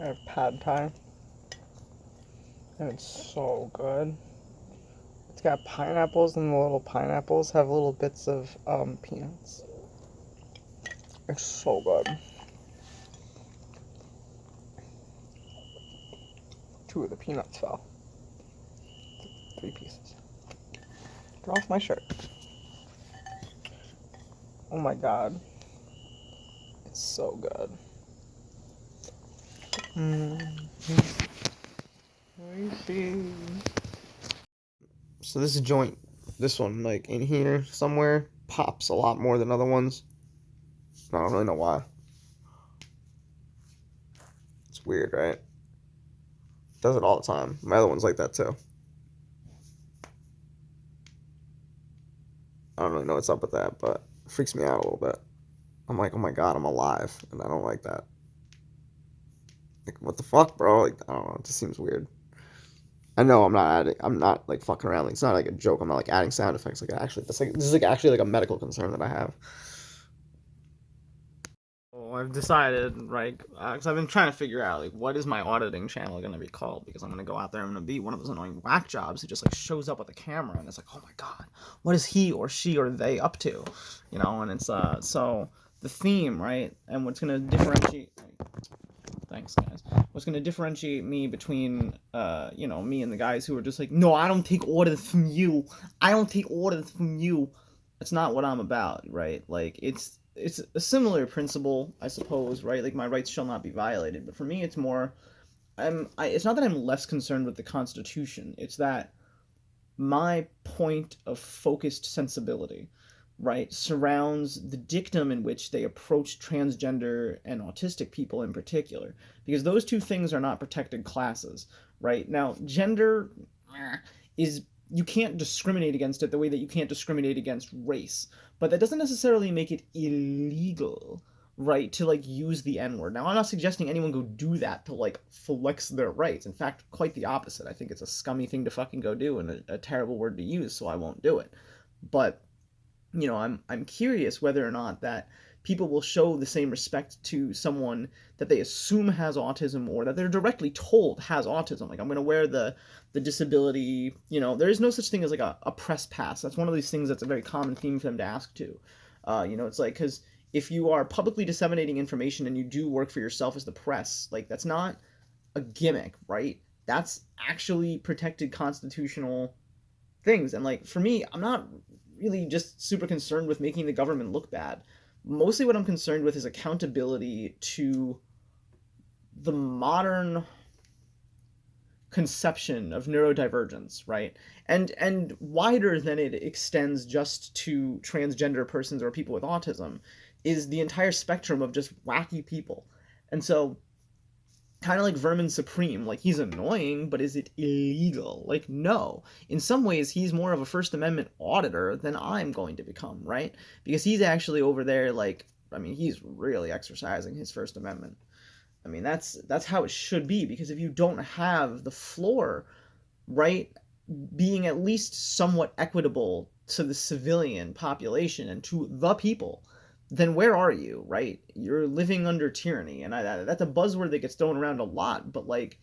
I have pad thai, and it's so good. It's got pineapples, and the little pineapples have little bits of peanuts. It's so good. Two of the peanuts fell. 3 pieces. Get off my shirt. Oh my god. It's so good. So this joint, this one, like in here somewhere, pops a lot more than other ones. I don't really know why. It's weird, right? Does it all the time. My other one's like that too. I don't really know what's up with that, but it freaks me out a little bit. I'm like, oh my god, I'm alive, and I don't like that. Like, what the fuck, bro? Like, I don't know. It just seems weird. I know I'm not adding. I'm not like fucking around. Like, it's not like a joke. I'm not like adding sound effects. Like, actually, this is like actually like a medical concern that I have. Well, I've decided, right? Because I've been trying to figure out like what is my auditing channel going to be called? Because I'm going to go out there. I'm going to be one of those annoying whack jobs who just like shows up with a camera and it's like, oh my god, what is he or she or they up to? You know, and it's so the theme, right? And what's going to differentiate. Thanks, guys. What's going to differentiate me between, me and the guys who are just like, no, I don't take orders from you. I don't take orders from you. That's not what I'm about, right? Like, it's a similar principle, I suppose, right? Like, my rights shall not be violated. But for me, it's more, it's not that I'm less concerned with the Constitution. It's that my point of focused sensibility, right, surrounds the dictum in which they approach transgender and autistic people in particular, because those two things are not protected classes, right? Now, gender is you can't discriminate against it the way that you can't discriminate against race, but that doesn't necessarily make it illegal, right, to like use the n-word. Now, I'm not suggesting anyone go do that to like flex their rights. In fact, quite the opposite. I think it's a scummy thing to fucking go do and a terrible word to use, so I won't do it. But I'm curious whether or not that people will show the same respect to someone that they assume has autism or that they're directly told has autism. Like, I'm going to wear the disability, there is no such thing as like a press pass. That's one of these things that's a very common theme for them to ask to. It's like, because if you are publicly disseminating information and you do work for yourself as the press, like, that's not a gimmick, right? That's actually protected constitutional things. And like, for me, I'm not really just super concerned with making the government look bad. Mostly what I'm concerned with is accountability to the modern conception of neurodivergence, right? And wider than it extends just to transgender persons or people with autism is the entire spectrum of just wacky people. And so, kind of like Vermin Supreme, like, he's annoying, but is it illegal? Like, no. In some ways, he's more of a First Amendment auditor than I'm going to become, right? Because he's actually over there, like, I mean, he's really exercising his First Amendment. I mean, that's how it should be, because if you don't have the floor, right, being at least somewhat equitable to the civilian population and to the people, then where are you, right? You're living under tyranny. And that's a buzzword that gets thrown around a lot, but like,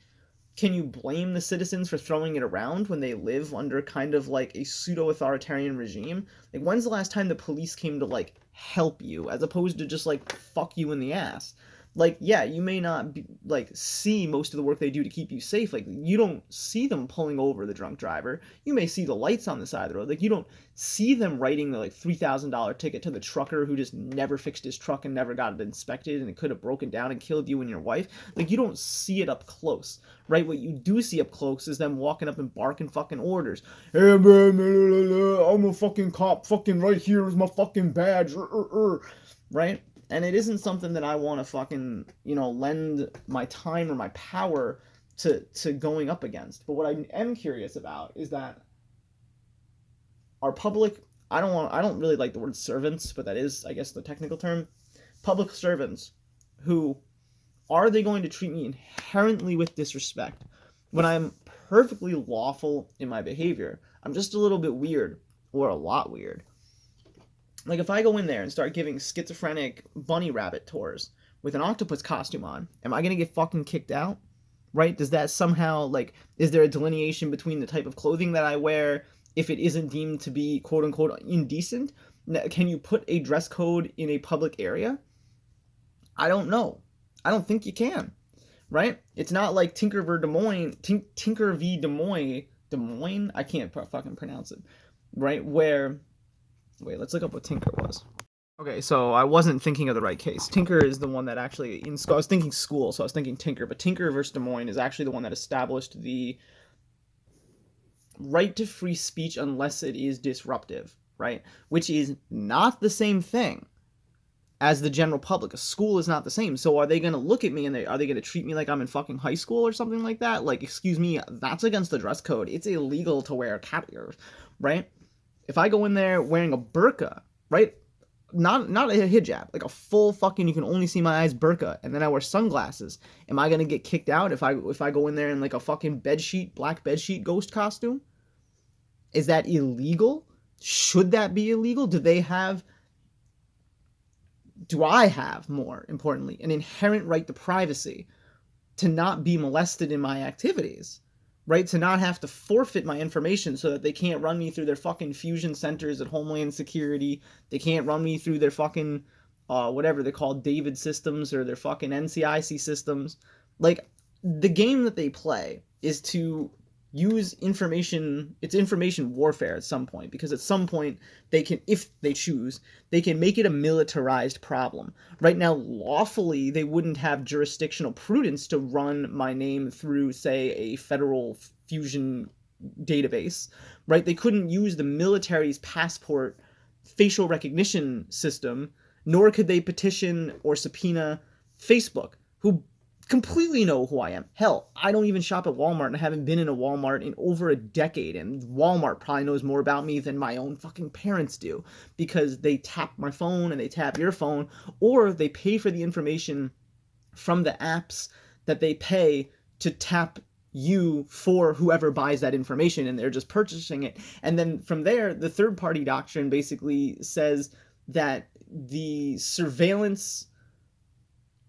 can you blame the citizens for throwing it around when they live under kind of like a pseudo-authoritarian regime? Like, when's the last time the police came to like help you as opposed to just like fuck you in the ass? Like, yeah, you may not be, like, see most of the work they do to keep you safe. Like, you don't see them pulling over the drunk driver. You may see the lights on the side of the road. Like, you don't see them writing the like $3,000 ticket to the trucker who just never fixed his truck and never got it inspected and it could have broken down and killed you and your wife. Like, you don't see it up close, right? What you do see up close is them walking up and barking fucking orders. Hey man, I'm a fucking cop. Fucking right here is my fucking badge. Right? And it isn't something that I want to fucking, lend my time or my power to going up against. But what I am curious about is that our public, I don't really like the word servants, but that is, I guess, the technical term, public servants, who are they going to treat me inherently with disrespect when I'm perfectly lawful in my behavior? I'm just a little bit weird, or a lot weird. Like, if I go in there and start giving schizophrenic bunny rabbit tours, with an octopus costume on, am I gonna get fucking kicked out? Right? Does that somehow, like, is there a delineation between the type of clothing that I wear if it isn't deemed to be quote unquote indecent? Can you put a dress code in a public area? I don't know. I don't think you can. Right? It's not like Tinker v. Des Moines. I can't fucking pronounce it. Right? Wait, let's look up what Tinker was. Okay, so I wasn't thinking of the right case. Tinker is the one that actually, I was thinking school, so I was thinking Tinker, but Tinker versus Des Moines is actually the one that established the right to free speech unless it is disruptive, right? Which is not the same thing as the general public. A school is not the same. So are they going to look at me and are they going to treat me like I'm in fucking high school or something like that? Like, excuse me, that's against the dress code. It's illegal to wear cat ears, right? If I go in there wearing a burqa, right? Not a hijab, like a full fucking, you can only see my eyes burqa, and then I wear sunglasses. Am I gonna get kicked out if I go in there in like a fucking black bedsheet ghost costume? Is that illegal? Should that be illegal? Do I have, more importantly, an inherent right to privacy, to not be molested in my activities? Right? To not have to forfeit my information so that they can't run me through their fucking fusion centers at Homeland Security. They can't run me through their fucking, whatever they call David systems or their fucking NCIC systems. Like, the game that they play is to use information, it's information warfare at some point, because at some point they can, if they choose, they can make it a militarized problem. Right now, lawfully, they wouldn't have jurisdictional prudence to run my name through, say, a federal fusion database, right? They couldn't use the military's passport facial recognition system, nor could they petition or subpoena Facebook, who completely know who I am. Hell, I don't even shop at Walmart, and I haven't been in a Walmart in over a decade, and Walmart probably knows more about me than my own fucking parents do, because they tap my phone and they tap your phone, or they pay for the information from the apps that they pay to tap you for whoever buys that information, and they're just purchasing it. And then from there, the third party doctrine basically says that the surveillance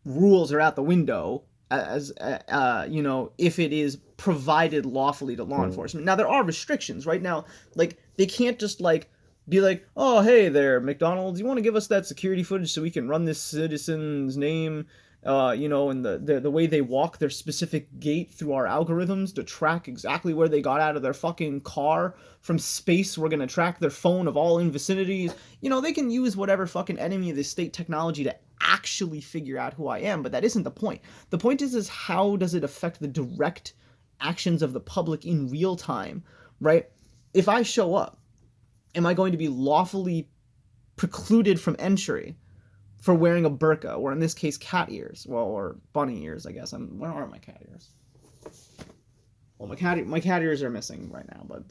rules are out the window, as if it is provided lawfully to law enforcement. Now, there are restrictions right now. Like, they can't just like be like, oh, hey there, McDonald's, you want to give us that security footage so we can run this citizen's name, and the way they walk their specific gait through our algorithms to track exactly where they got out of their fucking car. From space, we're going to track their phone of all in vicinities. They can use whatever fucking enemy of the state technology to actually figure out who I am, but that isn't the point. The point is how does it affect the direct actions of the public in real time, right? If I show up, am I going to be lawfully precluded from entry for wearing a burqa, or in this case, cat ears? Well, or bunny ears, I guess. Where are my cat ears? Well, my cat ears are missing right now, but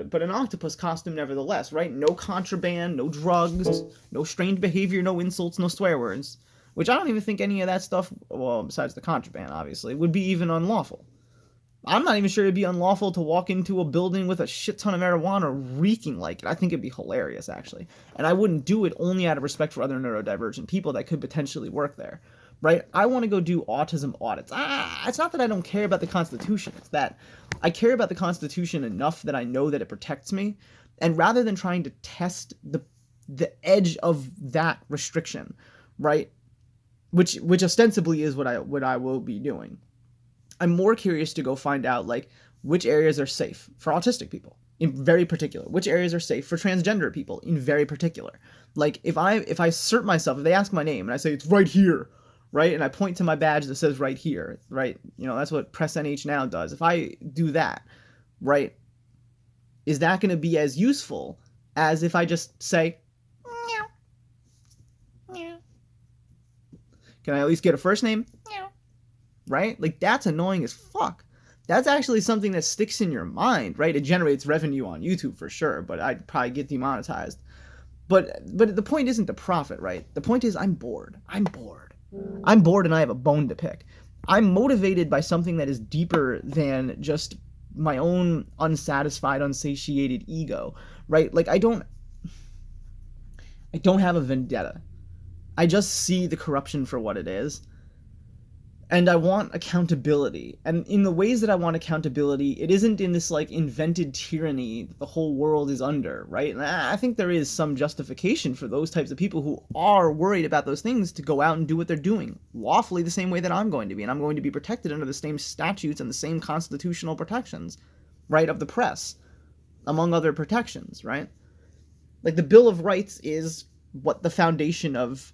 but an octopus costume nevertheless, right? No contraband, no drugs, no strange behavior, no insults, no swear words. Which I don't even think any of that stuff, well, besides the contraband, obviously, would be even unlawful. I'm not even sure it'd be unlawful to walk into a building with a shit ton of marijuana reeking like it. I think it'd be hilarious, actually. And I wouldn't do it only out of respect for other neurodivergent people that could potentially work there, right? I want to go do autism audits. It's not that I don't care about the Constitution. It's that I care about the Constitution enough that I know that it protects me. And rather than trying to test the edge of that restriction, right, which ostensibly is what I will be doing, I'm more curious to go find out, like, which areas are safe for autistic people in very particular, which areas are safe for transgender people in very particular. Like, if I assert myself, if they ask my name and I say it's right here, right, and I point to my badge that says right here, right, that's what Press NH Now does. If I do that, right, is that going to be as useful as if I just say meow, meow? Can I at least get a first name? Meow. Right? Like, that's annoying as fuck. That's actually something that sticks in your mind, right? It generates revenue on YouTube for sure, but I'd probably get demonetized. But the point isn't to profit, right? The point is I'm bored. I'm bored and I have a bone to pick. I'm motivated by something that is deeper than just my own unsatisfied, unsatiated ego, right? Like, I don't have a vendetta. I just see the corruption for what it is. And I want accountability. And in the ways that I want accountability, it isn't in this like invented tyranny that the whole world is under, right? And I think there is some justification for those types of people who are worried about those things to go out and do what they're doing lawfully the same way that I'm going to be. And I'm going to be protected under the same statutes and the same constitutional protections, right, of the press, among other protections, right? Like the Bill of Rights is what the foundation of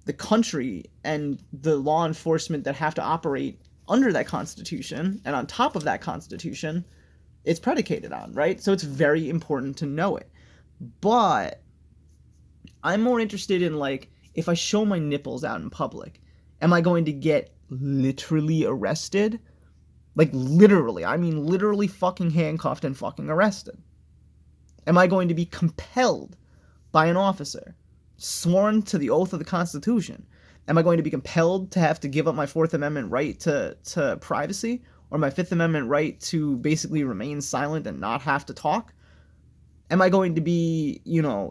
the country and the law enforcement that have to operate under that constitution and on top of that constitution it's predicated on, right? So it's very important to know it. But I'm more interested in, like, if I show my nipples out in public, am I going to get literally arrested? Like literally, I mean literally fucking handcuffed and fucking arrested. Am I going to be compelled by an officer sworn to the oath of the Constitution? Am I going to be compelled to have to give up my Fourth Amendment right to privacy, or my Fifth Amendment right to basically remain silent and not have to talk? Am I going to be,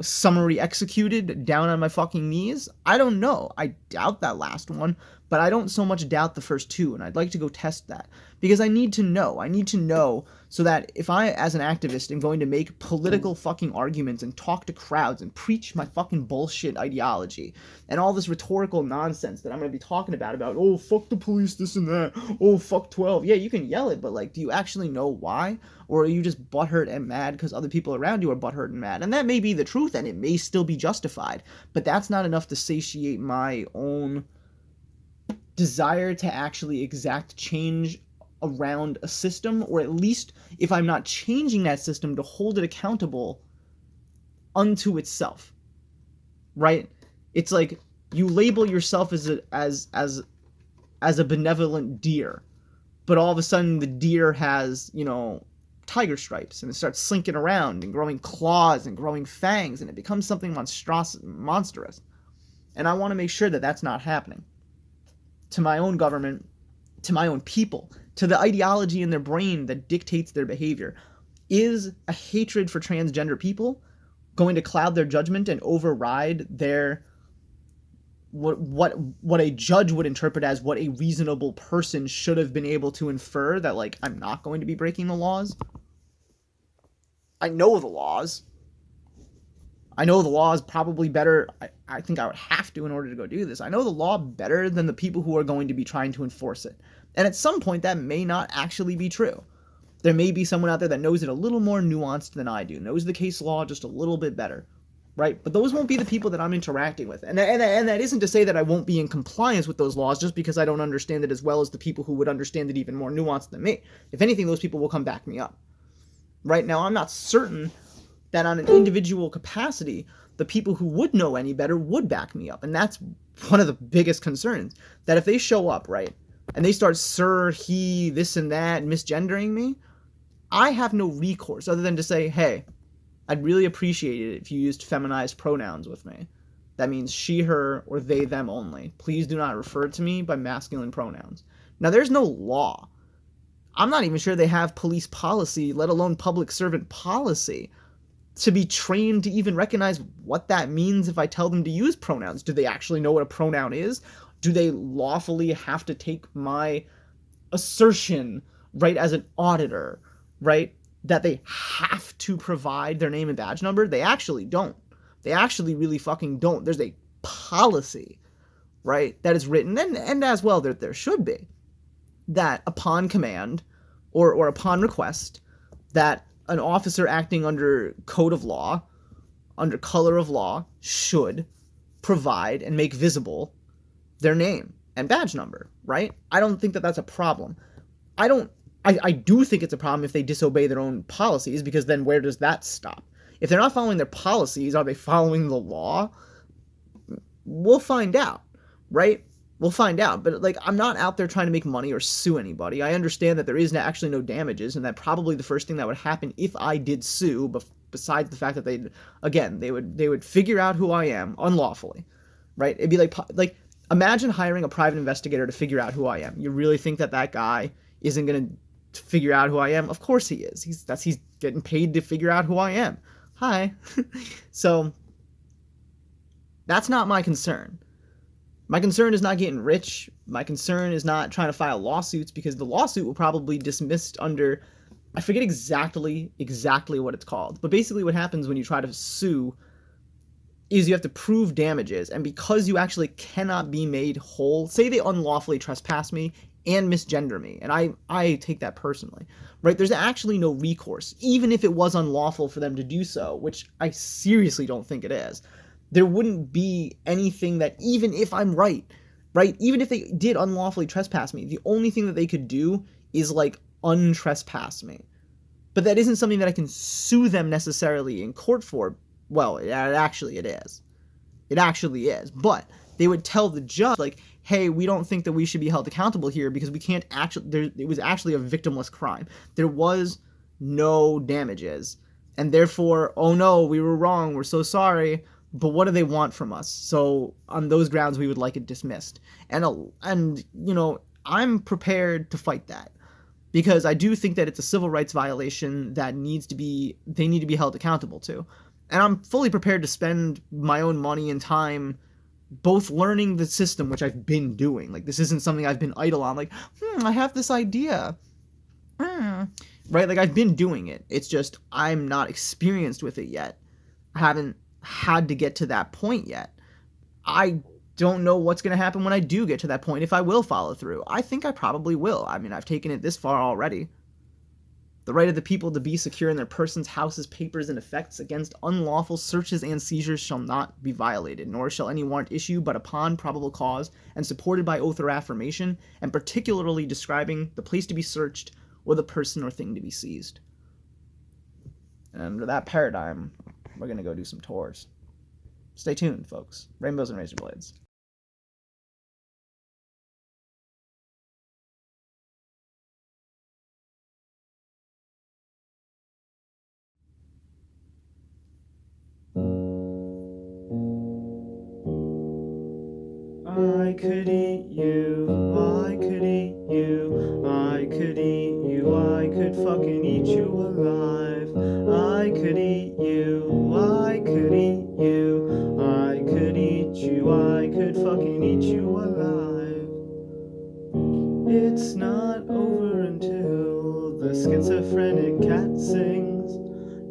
summary executed down on my fucking knees? I don't know. I doubt that last one, but I don't so much doubt the first two, and I'd like to go test that. Because I need to know. I need to know so that if I, as an activist, am going to make political fucking arguments and talk to crowds and preach my fucking bullshit ideology and all this rhetorical nonsense that I'm going to be talking about, oh, fuck the police, this and that, oh, fuck 12. Yeah, you can yell it, but, like, do you actually know why? Or are you just butthurt and mad because other people around you are butthurt and mad? And that may be the truth, and it may still be justified, but that's not enough to satiate my own desire to actually exact change around a system, or at least, if I'm not changing that system, to hold it accountable unto itself, right? It's like you label yourself as a benevolent deer, but all of a sudden the deer has, tiger stripes, and it starts slinking around and growing claws and growing fangs, and it becomes something monstrous. And I want to make sure that that's not happening to my own government, to my own people, to the ideology in their brain that dictates their behavior. Is a hatred for transgender people going to cloud their judgment and override their what a judge would interpret as what a reasonable person should have been able to infer, that, like, I'm not going to be breaking the laws? I know the laws. I know the law is probably better. I think I would have to in order to go do this. I know the law better than the people who are going to be trying to enforce it. And at some point, that may not actually be true. There may be someone out there that knows it a little more nuanced than I do, knows the case law just a little bit better, right? But those won't be the people that I'm interacting with. And that isn't to say that I won't be in compliance with those laws just because I don't understand it as well as the people who would understand it even more nuanced than me. If anything, those people will come back me up. Right now, I'm not certain that on an individual capacity, the people who would know any better would back me up. And that's one of the biggest concerns, that if they show up, right, and they start sir, he, this and that, misgendering me, I have no recourse other than to say, hey, I'd really appreciate it if you used feminized pronouns with me. That means she, her, or they, them only. Please do not refer to me by masculine pronouns. Now, there's no law. I'm not even sure they have police policy, let alone public servant policy, to be trained to even recognize what that means if I tell them to use pronouns. Do they actually know what a pronoun is? Do they lawfully have to take my assertion, right, as an auditor, right, that they have to provide their name and badge number? They actually don't. They actually really fucking don't. There's a policy, right, that is written, and as well there should be, that upon command or upon request, that an officer acting under code of law, under color of law, should provide and make visible their name and badge number, right? I don't think that that's a problem. I do think it's a problem if they disobey their own policies, because then where does that stop? If they're not following their policies, are they following the law? We'll find out, right? We'll find out. But, like, I'm not out there trying to make money or sue anybody. I understand that there is actually no damages, and that probably the first thing that would happen if I did sue, besides the fact that they would figure out who I am unlawfully, right? It'd be like imagine hiring a private investigator to figure out who I am. You really think that guy isn't going to figure out who I am? Of course he is. He's getting paid to figure out who I am. Hi. So That's not my concern. My concern is not getting rich. My concern is not trying to file lawsuits, because the lawsuit will probably be dismissed under, I forget exactly what it's called. But basically what happens when you try to sue is you have to prove damages, and because you actually cannot be made whole, say they unlawfully trespass me and misgender me, and I take that personally, right? There's actually no recourse, even if it was unlawful for them to do so, which I seriously don't think it is. There wouldn't be anything that, even if I'm right, even if they did unlawfully trespass me, the only thing that they could do is like untrespass me. But that isn't something that I can sue them necessarily in court for. Well, it actually is. It actually is. But they would tell the judge, like, hey, we don't think that we should be held accountable here because we can't actually, it was actually a victimless crime. There was no damages. And therefore, oh no, we were wrong, we're so sorry. But what do they want from us? So on those grounds, we would like it dismissed. And you know, I'm prepared to fight that, because I do think that it's a civil rights violation that they need to be held accountable to. And I'm fully prepared to spend my own money and time both learning the system, which I've been doing. Like, this isn't something I've been idle on. Like, I have this idea. Right? Like, I've been doing it. It's just I'm not experienced with it yet. I haven't had to get to that point yet. I don't know what's going to happen when I do get to that point, if I will follow through. I think I probably will. I mean, I've taken it this far already. The right of the people to be secure in their persons, houses, papers, and effects against unlawful searches and seizures shall not be violated, nor shall any warrant issue but upon probable cause, and supported by oath or affirmation, and particularly describing the place to be searched, or the person or thing to be seized. And under that paradigm, we're going to go do some tours. Stay tuned, folks. Rainbows and razor blades. I could eat you, I could eat you, I could eat you, I could fucking eat you alive. I could eat you, I could eat you, I could eat you, I could fucking eat you alive. It's not over until the schizophrenic cat sings.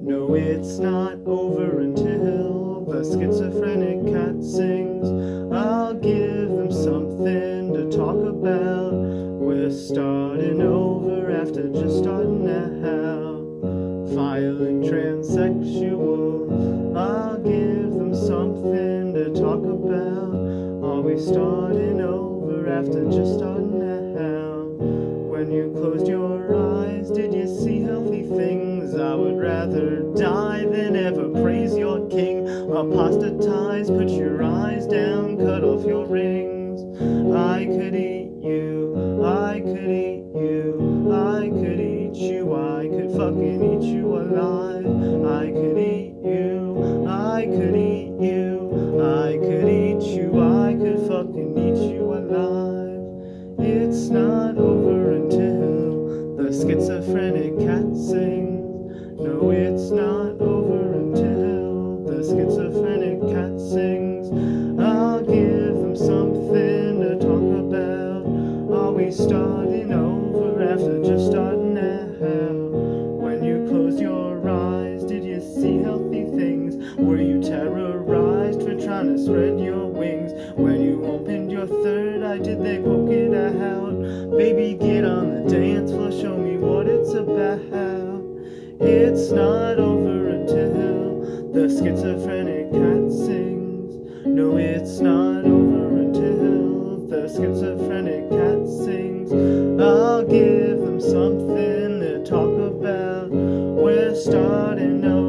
No, it's not over until the schizophrenic cat sings. I'll give them something to talk about. We're starting over after just starting out. Filing transsexual. I'll give them something to talk about. Are we starting over after just starting out? When you closed your eyes, did you see healthy things? I would rather die than ever praise your king. Apostatize, put your eyes down, cut off your rings. I could eat you, I could eat you, I could eat you, I could fucking eat you alive. I could eat you, I could eat you, I could eat you, I could fucking eat you alive. It's not over until the schizophrenic cat sings. No, it's not over until the schizophrenic cat sings. I'll give them something to talk about. Are we starting over after just starting out? When you closed your eyes, did you see healthy things? Were you terrorized for trying to spread your wings? When you opened your third eye, did they poke it out? Baby, get on the dance floor, show me what it's about. It's not over until the schizophrenic cat sings. No, it's not over until the schizophrenic cat sings. I'll give them something to talk about. We're starting over.